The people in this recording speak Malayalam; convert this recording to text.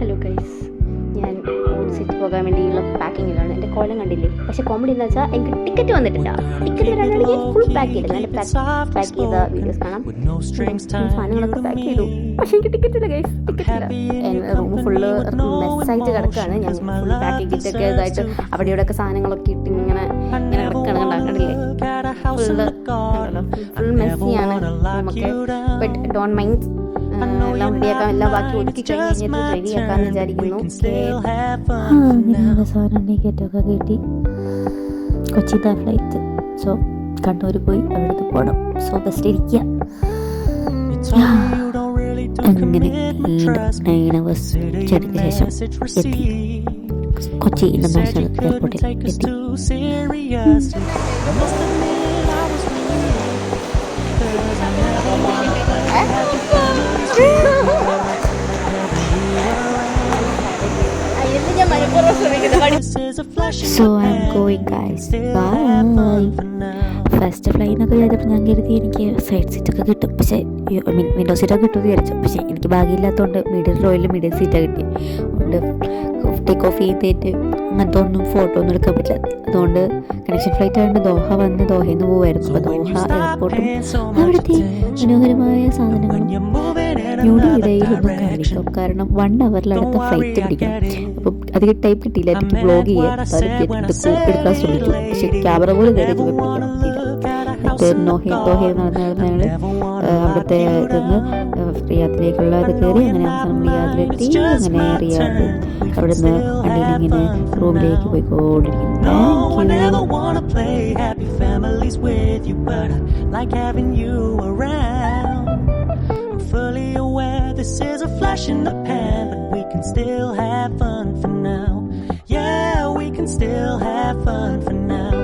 ഹലോ ഗൈസ്, ഞാൻ ഓൺസൈറ്റ് പോകാൻ വേണ്ടിയുള്ള പാക്കിങ്ങിലാണ്. എൻ്റെ കോലം കണ്ടില്ലേ? പക്ഷേ കോമഡി എന്ന് വെച്ചാൽ എനിക്ക് ടിക്കറ്റ് വന്നിട്ടില്ല. ടിക്കറ്റ് വരാനാണെങ്കിൽ ഫുൾ പാക്ക് ചെയ്തില്ല. എൻ്റെ പാക്ക് ചെയ്ത വീഡിയോസ് കാണാം. സാധനങ്ങളൊക്കെ പാക്ക് ചെയ്തു, പക്ഷേ എനിക്ക് ടിക്കറ്റ് ഇല്ല ഗൈസ്, ടിക്കറ്റ് ഇല്ല. എൻ്റെ റൂം ഫുള്ള് മെസ്സായിട്ട് കിടക്കുകയാണ്. ഞാൻ ഫുൾ പാക്ക് ചെയ്തിട്ടൊക്കെ ഇതായിട്ട് അവിടെ ഇവിടെയൊക്കെ സാധനങ്ങളൊക്കെ ഇട്ട് ഇങ്ങനെ കിടക്കുകയാണ്. കണ്ടില്ലേ? ഫുൾ മെസ്സിയാണ് റൂമൊക്കെ. ബട്ട് ഡോണ്ട് മൈൻഡ്, എല്ലാം റെഡിയാക്കാം. എല്ലാം ബാക്കി ഒതുക്കി കഴിഞ്ഞിട്ട് റെഡിയാക്കാമെന്ന് വിചാരിക്കുന്നു. അവസാനം ടിക്കറ്റൊക്കെ കിട്ടി. കൊച്ചിത്തെ ഫ്ലൈറ്റ്. സോ കണ്ണൂർ പോയി അവിടുത്തെ പോകണം. സോ ബെസ്റ്റ് ഇരിക്കുക. അങ്ങനെ 9 hours ജേർണിക്ക് ശേഷം എത്തി കൊച്ചി ഇന്റർനാഷണൽ എയർപോർട്ടിൽ എത്തി. So I'm going guys. Bye. First fly എന്നൊക്കെ ചെയ്തപ്പോൾ ഞാൻ കരുതി എനിക്ക് സൈഡ് സീറ്റൊക്കെ കിട്ടും. പക്ഷേ വിൻഡോ സീറ്റൊക്കെ കിട്ടുമെന്ന് വിചാരിച്ചു. പക്ഷേ എനിക്ക് ഭാഗ്യമില്ലാത്തതുകൊണ്ട് മിഡിൽ റോയിൽ മിഡിൽ സീറ്റാണ് കിട്ടി. അതുകൊണ്ട് ടേക്ക് ഓഫ് ചെയ്തിട്ട് അങ്ങനത്തെ ഒന്നും ഫോട്ടോ ഒന്നും എടുക്കാൻ പറ്റില്ല. അതുകൊണ്ട് കണക്ഷൻ ഫ്ലൈറ്റ് ആയതുകൊണ്ട് ദോഹ വന്ന് ദോഹയിൽ നിന്ന് പോകുമായിരുന്നു. അപ്പോൾ ദോഹ എയർപോർട്ടും അവിടുത്തെ മനോഹരമായ സാധനങ്ങളും ന്യൂഡിയിടയിലൊന്നും കാണിക്കും. കാരണം 1 hour അടുത്ത ഫ്ലൈറ്റ് പിടിക്കണം. അപ്പം അധികം ടൈം കിട്ടിയില്ല എനിക്ക് വ്ളോഗ് ചെയ്യാൻ. എടുക്കാൻ ശ്രമിച്ചു, പക്ഷെ ക്യാമറ പോലും നേരിട്ട് പിടിക്കാൻ പറ്റിയില്ല. ദോഹയിൽ നടന്നാണ് അവിടുത്തെ ഇതൊന്ന് റിയാദിലേക്കുള്ള ഇത് കയറി. അങ്ങനെ അവസാനം റിയാദിലെത്തി. അങ്ങനെ റിയാദ് അവിടുന്ന് വണ്ടിയിലിങ്ങനെ റൂമിലേക്ക് പോയിക്കൊണ്ടിരിക്കുന്നു. Fully aware this is a flash in the pan, but we can still have fun for now. Yeah, we can still have fun for now.